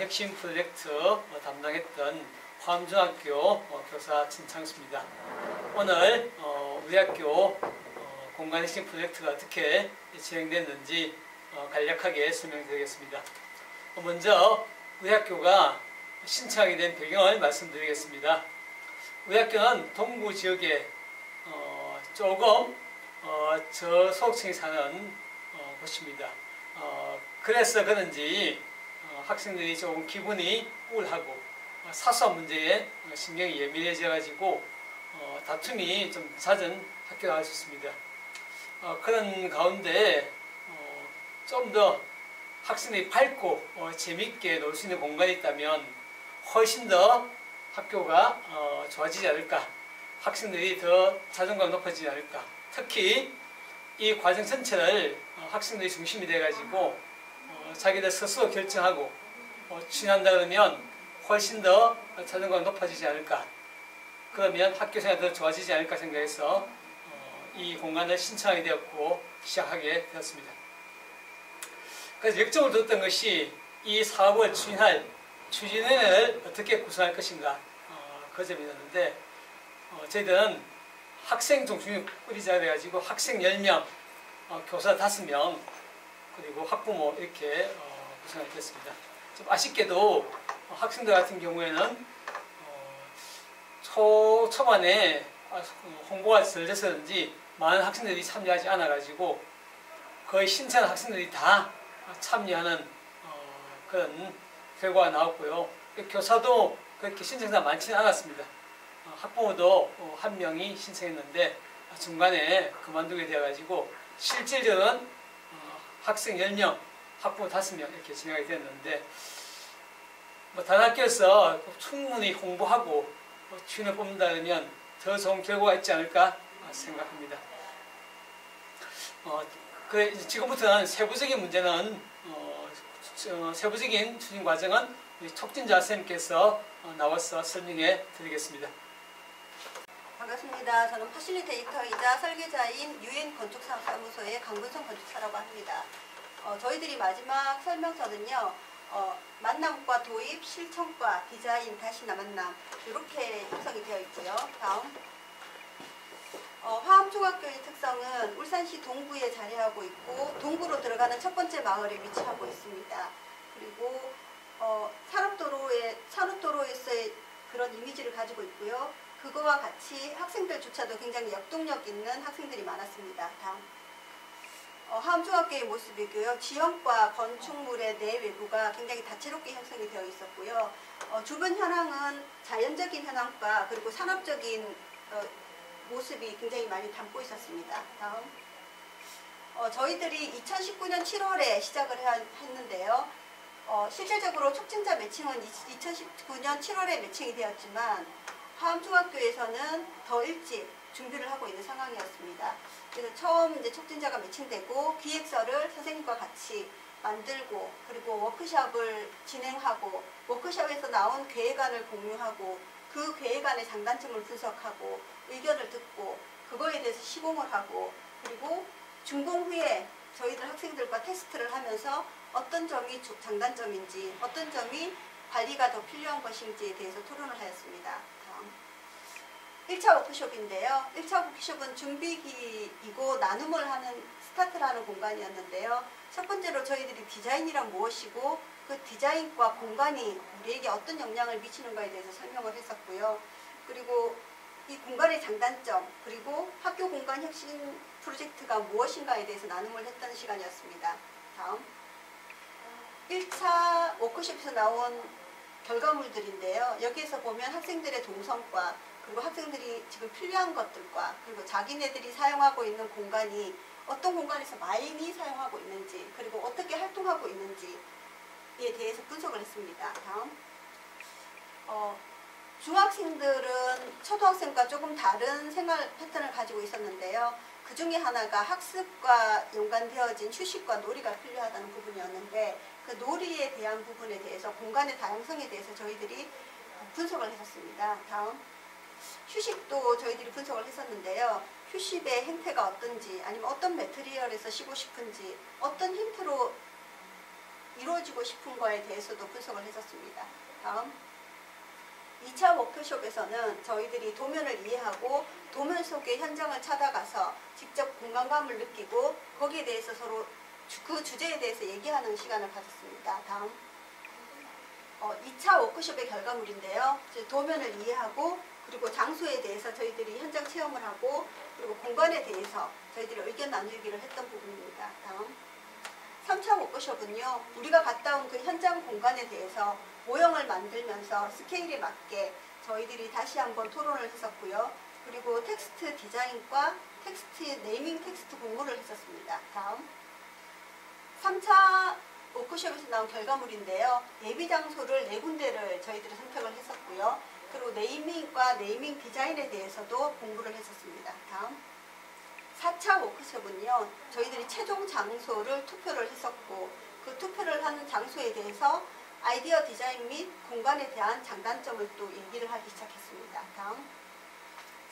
핵심 프로젝트 담당했던 화암중학교 교사 진창수입니다. 오늘 우리 학교 공간 핵심 프로젝트가 어떻게 진행됐는지 간략하게 설명드리겠습니다. 먼저 우리 학교가 신청하게 된 배경을 말씀드리겠습니다. 우리 학교는 동부 지역에 조금 저소득층이 사는 곳입니다. 그래서 그런지 학생들이 조금 기분이 우울하고 사소한 문제에 신경이 예민해져 가지고 다툼이 좀 잦은 학교가 할 수 있습니다. 그런 가운데 좀 더 학생들이 밝고 재미있게 놀 수 있는 공간이 있다면 훨씬 더 학교가 좋아지지 않을까, 학생들이 더 자존감이 높아지지 않을까. 특히 이 과정 전체를 학생들이 중심이 돼가지고 자기들 스스로 결정하고 추진한다 그러면 훨씬 더 자존감이 높아지지 않을까, 그러면 학교 생활이 더 좋아지지 않을까 생각해서 이 공간을 신청하게 되었고 시작하게 되었습니다. 그래서 역점을 뒀던 것이 이 사업을 추진할 추진위원회를 어떻게 구성할 것인가, 그 점이었는데 저희들은 학생 중심으로 꾸리자 돼가지고 학생 10명, 교사 5명, 그리고 학부모 이렇게 구성을 했습니다. 좀 아쉽게도 학생들 같은 경우에는 초반에 홍보가 덜 돼서인지 많은 학생들이 참여하지 않아가지고 거의 신청한 학생들이 다 참여하는 그런 결과가 나왔고요. 교사도 그렇게 신청자가 많지는 않았습니다. 학부모도 1명이 신청했는데 중간에 그만두게 되어가지고 실질적으로는 학생 10명, 학부모 5명 이렇게 진행이 됐는데 다른 학교에서 충분히 홍보하고 주인을 뽑는다면 더 좋은 결과가 있지 않을까 생각합니다. 지금부터는 세부적인 문제는 세부적인 추진 과정은 우리 촉진자 선생님께서 나와서 설명해 드리겠습니다. 반갑습니다. 저는 파실리테이터이자 설계자인 유엔 건축사무소의 강근성 건축사라고 합니다. 저희들이 마지막 설명서는요, 만남과 도입, 실천과 디자인, 다시나 만남, 이렇게 형성이 되어 있고요. 다음. 화암중학교의 특성은 울산시 동부에 자리하고 있고 동부로 들어가는 첫 번째 마을에 위치하고 있습니다. 그리고 산업도로에서의 그런 이미지를 가지고 있고요. 그거와 같이 학생들조차도 굉장히 역동력 있는 학생들이 많았습니다. 다음. 화암중학교의 모습이고요. 지형과 건축물의 내외부가 굉장히 다채롭게 형성이 되어 있었고요. 주변 현황은 자연적인 현황과 그리고 산업적인 모습이 굉장히 많이 담고 있었습니다. 다음. 저희들이 2019년 7월에 시작을 했는데요. 실질적으로 촉진자 매칭은 2019년 7월에 매칭이 되었지만 화암중학교에서는 더 일찍 준비를 하고 있는 상황이었습니다. 그래서 처음 이제 촉진자가 매칭되고 기획서를 선생님과 같이 만들고 그리고 워크숍을 진행하고 워크숍에서 나온 계획안을 공유하고 그 계획안의 장단점을 분석하고 의견을 듣고 그거에 대해서 시공을 하고 그리고 준공 후에 저희들 학생들과 테스트를 하면서 어떤 점이 장단점인지 어떤 점이 관리가 더 필요한 것인지에 대해서 토론을 하였습니다. 다음. 1차 워크숍인데요. 1차 워크숍은 준비기이고 나눔을 하는 스타트를 하는 공간이었는데요. 첫 번째로 저희들이 디자인이란 무엇이고 그 디자인과 공간이 우리에게 어떤 영향을 미치는가에 대해서 설명을 했었고요. 그리고 이 공간의 장단점 그리고 학교 공간 혁신 프로젝트가 무엇인가에 대해서 나눔을 했던 시간이었습니다. 다음. 1차 워크숍에서 나온 결과물들인데요. 여기에서 보면 학생들의 동선과 그리고 학생들이 지금 필요한 것들과 그리고 자기네들이 사용하고 있는 공간이 어떤 공간에서 많이 사용하고 있는지 그리고 어떻게 활동하고 있는지에 대해서 분석을 했습니다. 다음. 중학생들은 초등학생과 조금 다른 생활 패턴을 가지고 있었는데요. 그 중에 하나가 학습과 연관되어진 휴식과 놀이가 필요하다는 부분이었는데 그 놀이에 대한 부분에 대해서 공간의 다양성에 대해서 저희들이 분석을 했었습니다. 다음. 휴식도 저희들이 분석을 했었는데요. 휴식의 행태가 어떤지 아니면 어떤 매트리얼에서 쉬고 싶은지 어떤 힌트로 이루어지고 싶은 거에 대해서도 분석을 했었습니다. 다음 2차 워크숍에서는 저희들이 도면을 이해하고 도면 속의 현장을 찾아가서 직접 공간감을 느끼고 거기에 대해서 서로 그 주제에 대해서 얘기하는 시간을 가졌습니다. 다음 2차 워크숍의 결과물인데요. 도면을 이해하고 그리고 장소에 대해서 저희들이 현장 체험을 하고 그리고 공간에 대해서 저희들이 의견 나누기를 했던 부분입니다. 다음 3차 워크숍은요. 우리가 갔다 온 그 현장 공간에 대해서 모형을 만들면서 스케일에 맞게 저희들이 다시 한번 토론을 했었고요. 그리고 텍스트 디자인과 네이밍 텍스트 공부를 했었습니다. 다음 3차 워크숍에서 나온 결과물인데요. 예비 장소를 4군데를 저희들이 선택을 했었고요. 그리고 네이밍과 네이밍 디자인에 대해서도 공부를 했었습니다. 다음 4차 워크숍은요. 저희들이 최종 장소를 투표를 했었고 그 투표를 하는 장소에 대해서 아이디어 디자인 및 공간에 대한 장단점을 또 얘기를 하기 시작했습니다. 다음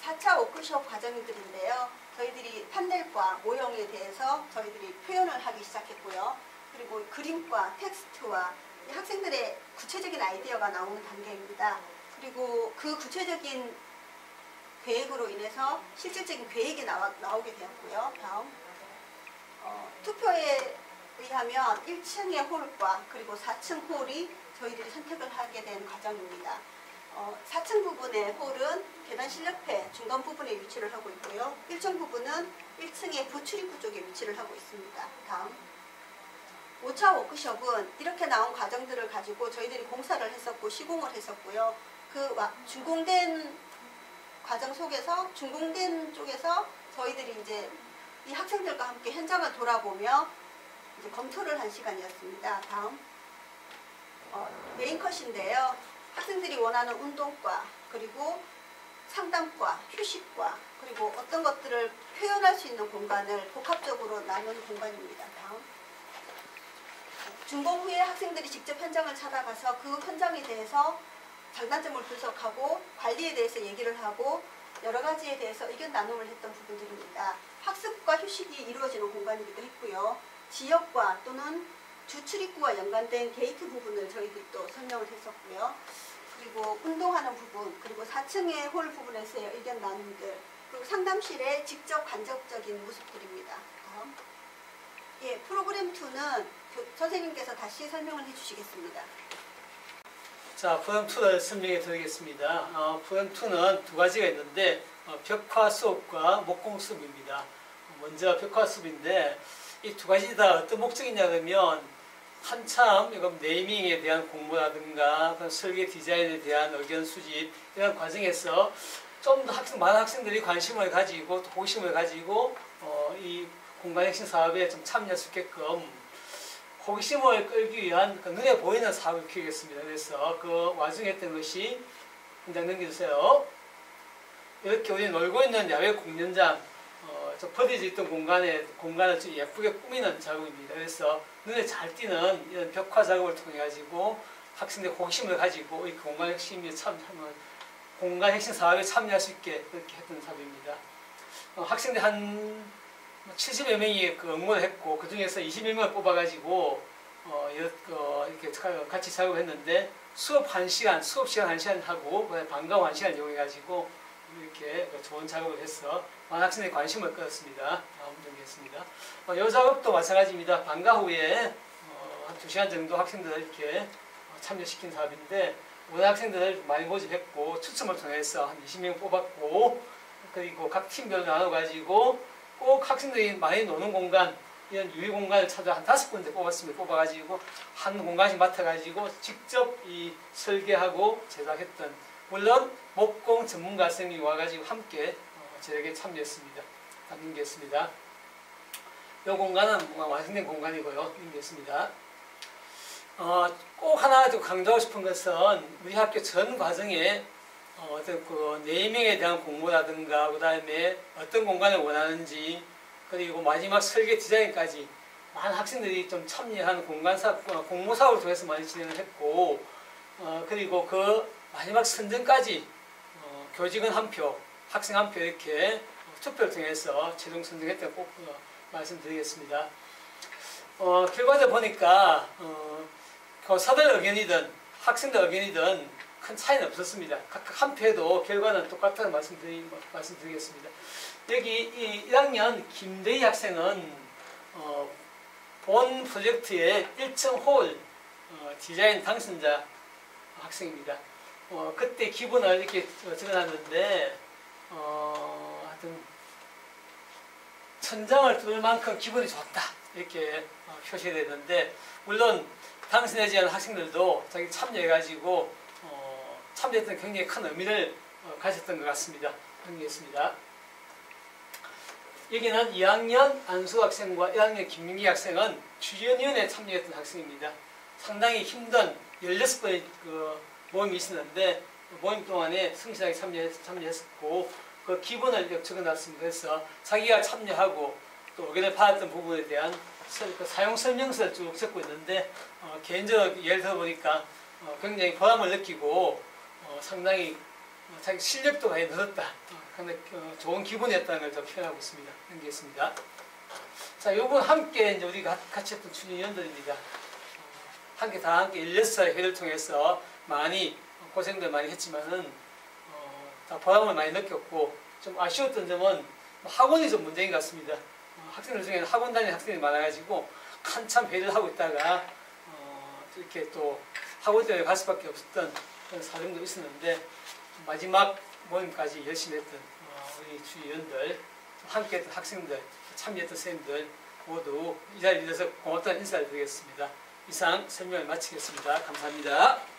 4차 워크숍 과정들인데요. 저희들이 판넬과 모형에 대해서 저희들이 표현을 하기 시작했고요. 그리고 그림과 텍스트와 학생들의 구체적인 아이디어가 나오는 단계입니다. 그리고 그 구체적인 계획으로 인해서 실질적인 계획이 나오게 되었고요. 다음 투표에 의하면 1층의 홀과 그리고 4층 홀이 저희들이 선택을 하게 된 과정입니다. 4층 부분의 홀은 계단실 옆에 중간 부분에 위치를 하고 있고요. 1층 부분은 1층의 부출입구 쪽에 위치를 하고 있습니다. 다음 5차 워크숍은 이렇게 나온 과정들을 가지고 저희들이 공사를 했었고 시공을 했었고요. 그 준공된 과정 속에서 준공된 쪽에서 저희들이 이제 이 학생들과 함께 현장을 돌아보며 이제 검토를 한 시간이었습니다. 다음 메인 컷인데요. 학생들이 원하는 운동과 그리고 상담과 휴식과 그리고 어떤 것들을 표현할 수 있는 공간을 복합적으로 나눈 공간입니다. 다음 준공 후에 학생들이 직접 현장을 찾아가서 그 현장에 대해서 장단점을 분석하고 관리에 대해서 얘기를 하고 여러 가지에 대해서 의견 나눔을 했던 부분들입니다. 학습과 휴식이 이루어지는 공간이기도 했고요. 지역과 또는 주출입구와 연관된 게이트 부분을 저희들이 또 설명을 했었고요. 그리고 운동하는 부분, 그리고 4층의 홀 부분에서의 의견 나눔들, 그리고 상담실의 직접 간접적인 모습들입니다. 다음. 예, 프로그램 2는 선생님께서 다시 설명을 해주시겠습니다. 자, 프로그램 2를 설명해 드리겠습니다. 프로그램 2는 두 가지가 있는데 벽화 수업과 목공 수업입니다. 먼저 벽화 수업인데 이 두 가지 다 어떤 목적이냐 그러면 한참 이건 네이밍에 대한 공부라든가 설계 디자인에 대한 의견 수집 이런 과정에서 좀 더 많은 학생들이 관심을 가지고 또 호기심을 가지고 이 공간혁신 사업에 좀 참여할 수 있게끔 호기심을 끌기 위한 그 눈에 보이는 사업을 키우겠습니다. 그래서 그 와중에 했던 것이 한장 넘겨주세요. 이렇게 우리 놀고 있는 야외 공연장 저 퍼져져 있던 공간을 좀 예쁘게 꾸미는 작업입니다. 그래서 눈에 잘 띄는 이런 벽화 작업을 통해 가지고 학생들이 호기심을 가지고 이 공간혁신 사업에 참여할 수 있게 그렇게 했던 사업입니다. 학생들 한 70여 명이 그 응모를 했고 그 중에서 21명을 뽑아가지고 이렇게 같이 작업을 했는데 수업 시간 1시간 하고 방과후 1시간 이용해가지고 이렇게 좋은 작업을 해서 많은 학생들이 관심을 끌었습니다. 다음 정리했습니다. 이 작업도 마찬가지입니다. 방과 후에 한 2시간 정도 학생들을 이렇게 참여시킨 사업인데 모든 학생들을 많이 모집했고 추첨을 통해서 한 20명 뽑았고 그리고 각 팀별로 나눠가지고 꼭 학생들이 많이 노는 공간 이런 유의 공간을 찾아 한 5군데 뽑았습니다. 뽑아가지고 한 공간씩 맡아가지고 직접 이 설계하고 제작했던 물론 목공 전문가 선생님이 와가지고 함께 제작에 참여했습니다. 남겼습니다. 이 공간은 완성된 공간이고요. 남겼습니다. 꼭 하나 더 강조하고 싶은 것은 우리 학교 전 과정에 어떤 그 네이밍에 대한 공부라든가 그 다음에 어떤 공간을 원하는지 그리고 마지막 설계 디자인까지 많은 학생들이 좀 참여한 공모 사업을 통해서 많이 진행을 했고 그리고 그 마지막 선정까지 교직원 한 표, 학생 한 표 이렇게 투표를 통해서 최종 선정했다고 꼭 말씀드리겠습니다. 결과를 보니까 교사들 의견이든 학생들 의견이든 큰 차이는 없었습니다. 각각 한 표에도 결과는 똑같다는 말씀드리겠습니다. 여기 이 1학년 김대희 학생은 본 프로젝트의 1층 홀 디자인 당선자 학생입니다. 그때 기분을 이렇게 적어놨는데 하여튼 천장을 뚫을 만큼 기분이 좋다 이렇게 표시가 되는데, 물론 당선되지 않은 학생들도 자기 참여해가지고 참여했던 굉장히 큰 의미를 가졌던 것 같습니다. 넘기겠습니다. 여기는 2학년 안수 학생과 1학년 김민기 학생은 주연위원회에 참여했던 학생입니다. 상당히 힘든 16번의 모임이 있었는데 모임 동안에 성실하게 참여했었고 그 기분을 적어놨습니다. 그래서 자기가 참여하고 또 의견을 받았던 부분에 대한 사용 설명서를 쭉 적고 있는데 개인적으로 예를 들어보니까 굉장히 보람을 느끼고 상당히 자기 실력도 많이 늘었다. 근데 좋은 기분이었다는 걸 표현하고 있습니다. 넘기겠습니다. 자, 요번 함께 이제 우리가 같이 했던 주연위원들입니다. 함께 16살 회를 통해서 많이 고생들 많이 했지만은 다 보람을 많이 느꼈고, 좀 아쉬웠던 점은 학원이 좀 문제인 것 같습니다. 학생들 중에는 학원 다니는 학생이 많아가지고 한참 회의를 하고 있다가 이렇게 또 학원 때문에 갈 수밖에 없었던 그런 사정도 있었는데, 마지막 모임까지 열심히 했던 우리 주위원들, 함께 했던 학생들, 참여했던 선생님들 모두 이 자리에 대해서 고맙다는 인사를 드리겠습니다. 이상 설명을 마치겠습니다. 감사합니다.